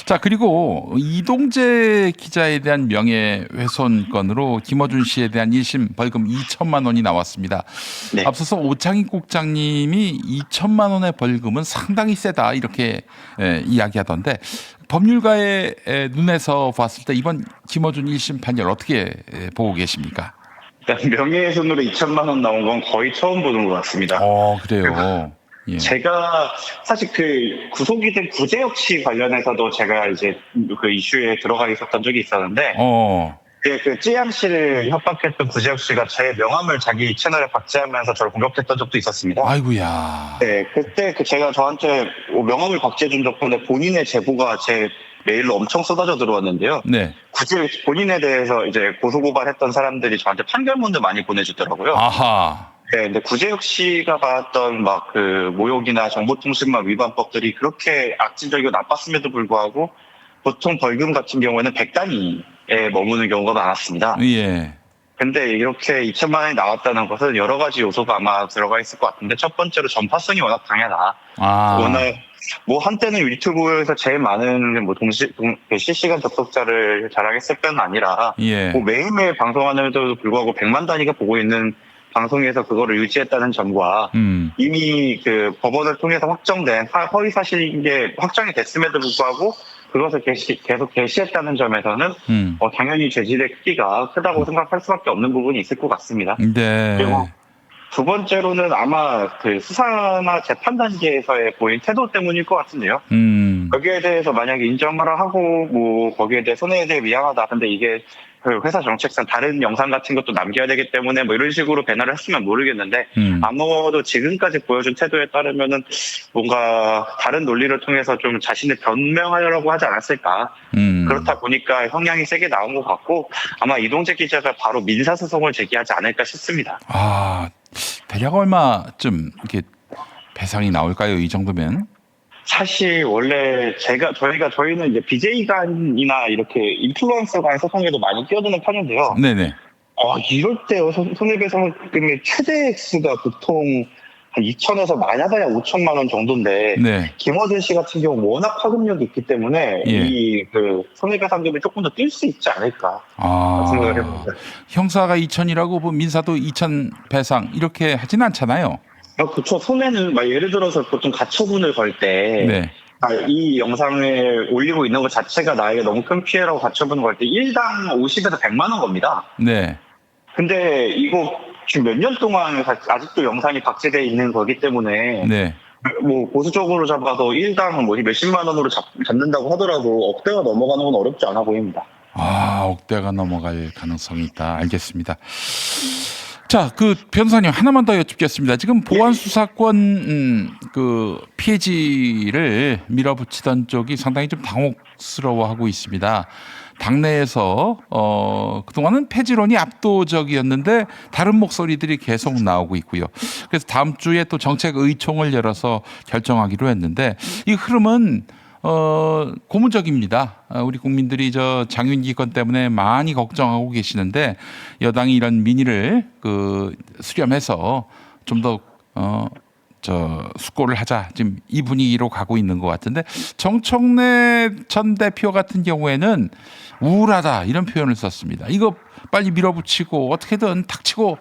자, 그리고 이동재 기자에 대한 명예훼손 건으로 김어준 씨에 대한 1심 벌금 2천만 원이 나왔습니다. 네. 앞서서 오창익 국장님이 2천만 원의 벌금은 상당히 세다 이렇게 이야기하던데 법률가의 눈에서 봤을 때 이번 김어준 1심 판결 어떻게 보고 계십니까? 일단 명예훼손으로 2천만 원 나온 건 거의 처음 보는 것 같습니다. 그래요. 예. 제가 사실 그 구속이 된 구제혁 씨 관련해서도 제가 이제 그 이슈에 들어가 있었던 적이 있었는데, 그 찌양 씨를 협박했던 구제혁 씨가 제 명함을 자기 채널에 박제하면서 저를 공격했던 적도 있었습니다. 아이고야. 네, 그때 제가 저한테 명함을 박제해준 덕분에 본인의 제보가 제 메일로 엄청 쏟아져 들어왔는데요. 네. 굳이 본인에 대해서 이제 고소고발했던 사람들이 저한테 판결문도 많이 보내주더라고요. 아하. 네, 근데 구제혁 씨가 받았던 막 그 모욕이나 정보통신망 위반법들이 그렇게 악질적이고 나빴음에도 불구하고 보통 벌금 같은 경우에는 100단위에 머무는 경우가 많았습니다. 예. 근데 이렇게 2천만 원이 나왔다는 것은 여러 가지 요소가 아마 들어가 있을 것 같은데, 첫 번째로 전파성이 워낙 강하다. 워낙 뭐 한때는 유튜브에서 제일 많은 뭐 실시간 접속자를 자랑했을 뿐 아니라 뭐 매일매일 방송하는데도 불구하고 100만 단위가 보고 있는 방송에서 그거를 유지했다는 점과 이미 그 법원을 통해서 확정된 허위 사실인 게 확정이 됐음에도 불구하고 그것을 계속 게시했다는 점에서는 당연히 죄질의 크기가 크다고 생각할 수밖에 없는 부분이 있을 것 같습니다. 네. 그리고 두 번째로는 아마 그 수사나 재판 단계에서의 보인 태도 때문일 것 같은데요. 거기에 대해서 만약에 인정을 하고 뭐 거기에 대해 손해에 대해 미안하다. 근데 이게 그 회사 정책상 다른 영상 같은 것도 남겨야 되기 때문에 뭐 이런 식으로 배나를 했으면 모르겠는데, 아무도 지금까지 보여준 태도에 따르면은 뭔가 다른 논리를 통해서 좀 자신을 변명하려고 하지 않았을까. 그렇다 보니까 형량이 세게 나온 것 같고, 아마 이동재 기자가 바로 민사소송을 제기하지 않을까 싶습니다. 대략 얼마쯤 이렇게 배상이 나올까요? 이 정도면? 사실 원래 저희는 이제 BJ간이나 이렇게 인플루언서간 소송에도 많이 끼어드는 편인데요. 네네. 이럴 때 손해배상금의 최대 액수가 보통 한 2천에서 많아봐야 5천만 원 정도인데, 김어준 씨 같은 경우 워낙 파급력이 있기 때문에 이 그 손해배상금이 조금 더 뛸 수 있지 않을까 생각을 해봅니다. 형사가 2천이라고 민사도 2천 배상 이렇게 하진 않잖아요. 그렇죠. 손해는 예를 들어서 보통 가처분을 걸 때 이 영상을 올리고 있는 것 자체가 나에게 너무 큰 피해라고 가처분을 걸 때 1당 50에서 100만 원 겁니다. 근데 이거 지금 몇 년 동안 아직도 영상이 박제되어 있는 거기 때문에 뭐 보수적으로 잡아도 1당 뭐 몇십만 원으로 잡는다고 하더라도 억대가 넘어가는 건 어렵지 않아 보입니다. 억대가 넘어갈 가능성이 있다. 알겠습니다. 자, 그 변호사님 하나만 더 여쭙겠습니다. 지금 보안수사권 그 피해지를 밀어붙이던 쪽이 상당히 좀 당혹스러워하고 있습니다. 당내에서 그동안은 폐지론이 압도적이었는데 다른 목소리들이 계속 나오고 있고요. 그래서 다음 주에 또 정책의총을 열어서 결정하기로 했는데 이 흐름은 고무적입니다. 우리 국민들이 장윤기 건 때문에 많이 걱정하고 계시는데 여당이 이런 민의를 수렴해서 좀 더 숙고를 하자. 지금 이 분위기로 가고 있는 것 같은데, 정청래 전 대표 같은 경우에는 우울하다 이런 표현을 썼습니다. 이거 빨리 밀어붙이고 어떻게든 닥치고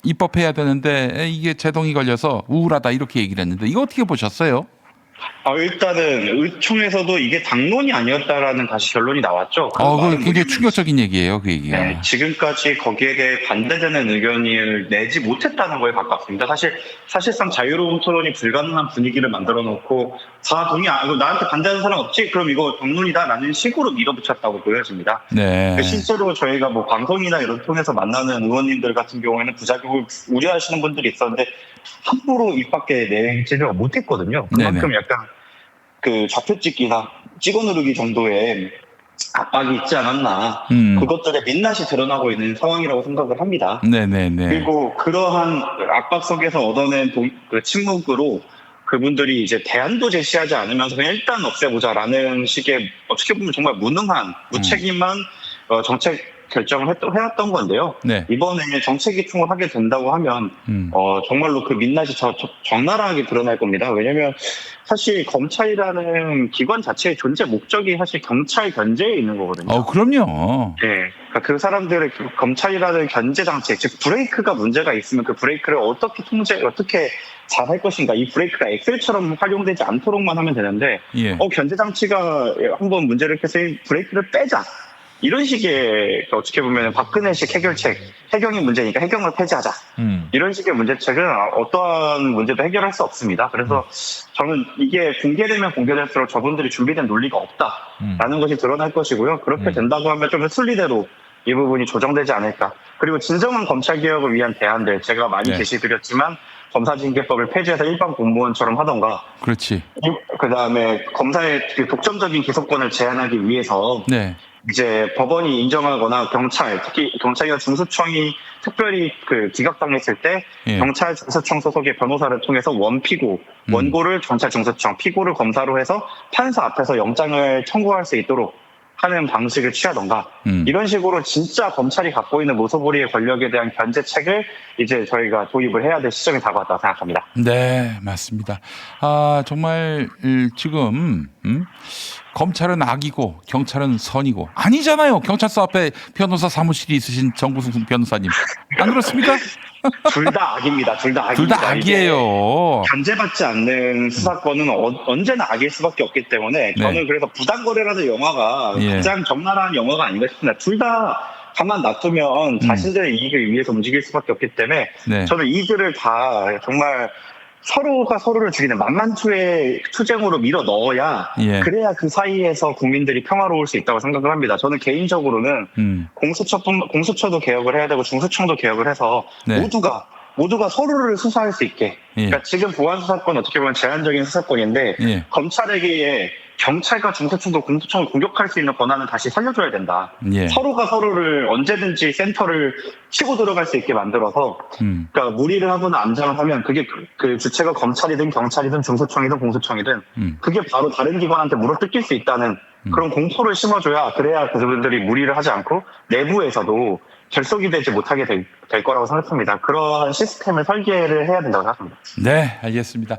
입법해야 되는데 이게 제동이 걸려서 우울하다 이렇게 얘기를 했는데, 이거 어떻게 보셨어요? 일단은 의총에서도 이게 당론이 아니었다라는 다시 결론이 나왔죠. 그건 굉장히 충격적인 얘기예요, 그 얘기가. 지금까지 거기에 대해 반대되는 의견을 내지 못했다는 거에 가깝습니다. 사실상 자유로운 토론이 불가능한 분위기를 만들어 놓고 다 나한테 반대하는 사람 없지? 그럼 이거 당론이다라는 식으로 밀어붙였다고 보여집니다. 실제로 저희가 뭐 방송이나 이런 통해서 만나는 의원님들 같은 경우에는 부작용을 우려하시는 분들이 있었는데 함부로 입 밖에 내지를 못했거든요. 그만큼 약간 그 좌표찍기나 찍어 누르기 정도의 압박이 있지 않았나. 그것들의 민낯이 드러나고 있는 상황이라고 생각을 합니다. 그리고 그러한 압박 속에서 얻어낸 그 침묵으로 그분들이 이제 대안도 제시하지 않으면서 그냥 일단 없애보자라는 식의 어떻게 보면 정말 무능한, 무책임한 정책 결정을 해왔던 건데요. 네. 이번에 정책 기통을 하게 된다고 하면 정말로 그 민낯이 적나라하게 드러날 겁니다. 왜냐하면 사실 검찰이라는 기관 자체의 존재 목적이 사실 경찰 견제에 있는 거거든요. 그럼요. 네, 그러니까 그 사람들의 그 검찰이라는 견제 장치, 즉 브레이크가 문제가 있으면 그 브레이크를 어떻게 잘 할 것인가, 이 브레이크가 엑셀처럼 활용되지 않도록만 하면 되는데, 예. 견제 장치가 한번 문제를 해서 이 브레이크를 빼자. 이런 식의 어떻게 보면 박근혜식 해결책, 해경이 문제니까 해경을 폐지하자. 이런 식의 문제책은 어떠한 문제도 해결할 수 없습니다. 그래서 저는 이게 공개되면 공개될수록 저분들이 준비된 논리가 없다라는 것이 드러날 것이고요. 그렇게 된다고 하면 좀 순리대로 이 부분이 조정되지 않을까. 그리고 진정한 검찰개혁을 위한 대안들, 제가 많이 네. 제시드렸지만 검사징계법을 폐지해서 일반 공무원처럼 하던가, 그렇지. 그 다음에 검사의 그 독점적인 기소권을 제한하기 위해서 네. 이제 법원이 인정하거나 경찰, 특히 경찰이나 중수청이 특별히 그 기각당했을 때 예. 경찰 중수청 소속의 변호사를 통해서 원고를 경찰 중수청, 피고를 검사로 해서 판사 앞에서 영장을 청구할 수 있도록 하는 방식을 취하던가 이런 식으로 진짜 검찰이 갖고 있는 모서보리의 권력에 대한 견제책을 이제 저희가 도입을 해야 될 시점이 다가왔다고 생각합니다. 네, 맞습니다. 정말 지금 검찰은 악이고 경찰은 선이고 아니잖아요. 경찰서 앞에 변호사 사무실이 있으신 정구승 변호사님, 안 그렇습니까? 둘 다 악입니다. 둘 다 둘 악입니다. 다 악이에요. 견제받지 않는 수사권은 언제나 악일 수밖에 없기 때문에 저는 그래서 부당거래라는 영화가 예. 가장 적나라한 영화가 아닌가 싶습니다. 둘 다 가만 놔두면 자신들의 이익을 위해서 움직일 수밖에 없기 때문에 네. 저는 이들을 다 정말 서로가 서로를 죽이는 만만투의 투쟁으로 밀어 넣어야 예. 그래야 그 사이에서 국민들이 평화로울 수 있다고 생각을 합니다. 저는 개인적으로는 공수처도 개혁을 해야 되고 중수청도 개혁을 해서 네. 모두가 서로를 수사할 수 있게. 예. 그러니까 지금 보안 수사권 어떻게 보면 제한적인 수사권인데 예. 검찰에게 경찰과 중수청도 공수청을 공격할 수 있는 권한을 다시 살려줘야 된다. 예. 서로가 서로를 언제든지 센터를 치고 들어갈 수 있게 만들어서 그러니까 무리를 하거나 암장을 하면 그게 그 주체가 검찰이든 경찰이든 중수청이든 공수청이든 그게 바로 다른 기관한테 물어뜯길 수 있다는 그런 공포를 심어줘야 그래야 그분들이 무리를 하지 않고 내부에서도 결속이 되지 못하게 될 거라고 생각합니다. 그러한 시스템을 설계를 해야 된다고 생각합니다. 네, 알겠습니다.